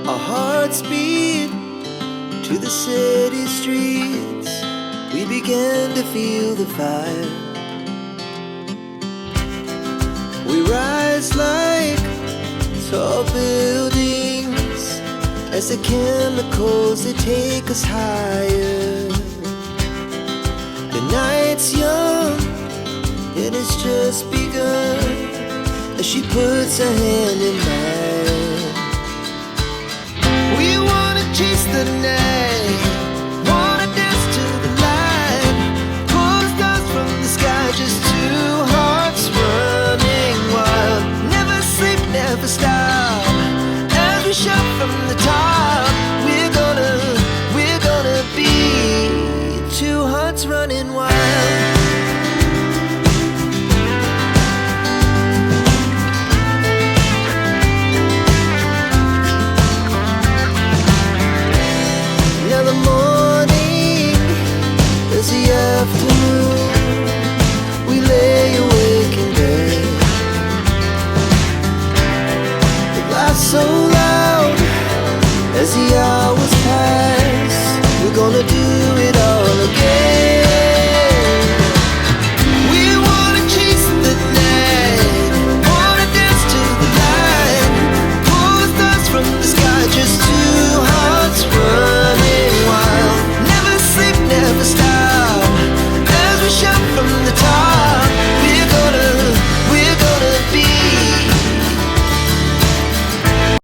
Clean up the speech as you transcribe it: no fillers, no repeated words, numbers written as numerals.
Our hearts beat to the city streets. We began to feel the fire. We rise like tall buildings as the chemicals, they take us higher. The night's young, it has just begun as she puts her hand in mine.